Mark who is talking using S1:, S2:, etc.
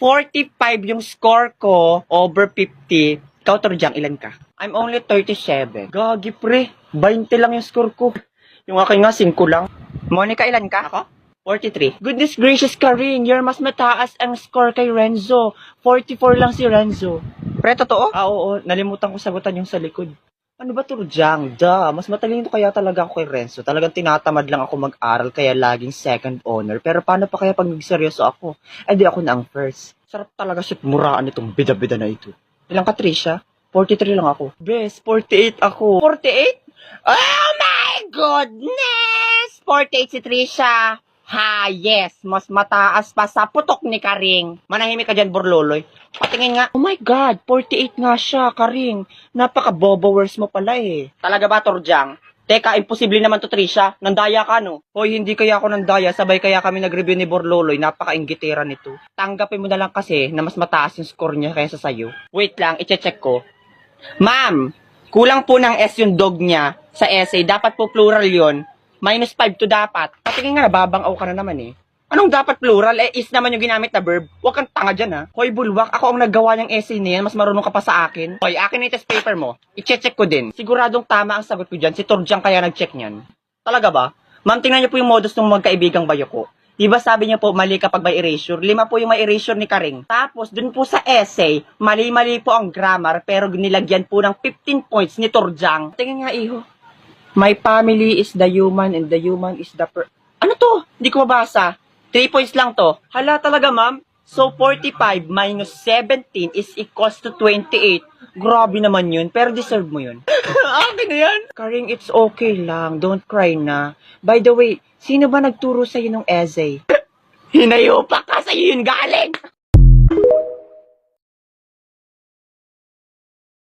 S1: 45 yung score ko over 50. Ikaw, Torjang, ilan ka? I'm only 37. Gagi, pre. 20 lang yung score ko. Yung akin nga, 5 lang. Monica, ilan ka? Ako? 43. Goodness gracious, Karing. You're mas mataas ang score kay Renzo. 44 lang si Renzo. Pre, totoo? Oo. Nalimutan ko sagutan yung sa likod. Ano ba, Torjang? Mas matalino kaya talaga ako kay Renzo. Talagang tinatamad lang ako mag-aral kaya laging second honor. Pero paano pa kaya pag nagseryoso ako? Di ako na ang first. Sarap talaga siya muraan itong bida-bida na ito. Ilang ka, Trisha? 43 lang ako. Bes, 48 ako. 48? Oh my goodness! 48 si Trisha. Ha, yes. Mas mataas pa sa putok ni Karing. Manahimik ka dyan, Borloloy. Patingin nga. Oh my God, 48 nga siya, Karing. Napaka-bobowers mo pala eh. Talaga ba, Torjang? Teka, imposible naman to, Trisha. Nandaya ka, no? Hoy, hindi kaya ako nandaya. Sabay kaya kami nag-review ni Borloloy. Napaka-inggitera nito. Tanggapin mo na lang kasi na mas mataas yung score niya kaysa sa'yo. Wait lang, iche-check ko. Ma'am, kulang po ng S yung dog niya sa essay. Dapat po plural yon. Minus 5 to dapat. Patingin nga, babangaw ka na naman eh. Anong dapat plural? Is naman yung ginamit na verb. Huwag kang tanga dyan ha. Hoy, bulwak, ako ang naggawa ng essay niyan. Mas marunong ka pa sa akin. Hoy, akin na yung test paper mo. I-check ko din. Siguradong tama ang sagot ko dyan. Si Torjang kaya nag-check niyan. Talaga ba? Ma'am, tingnan niyo po yung modus ng magkaibigang bayo ko. Diba sabi niya po, mali kapag may erasure? 5 po yung may erasure ni Karing. Tapos, dun po sa essay, mali-mali po ang grammar, pero nilagyan po ng 15 points ni Torjang. Tingin nga, iho. My family is the human and the human is the Ano to? Hindi ko mabasa. 3 points lang to. Hala talaga, ma'am. So, 45 minus 17 is equals to 28. Grabe naman yun, pero deserve mo yun. Akin na yan. Karing, it's okay lang. Don't cry na. By the way, sino ba nagturo sa'yo ng essay? Hinayo pa ka, sa'yo yun galing!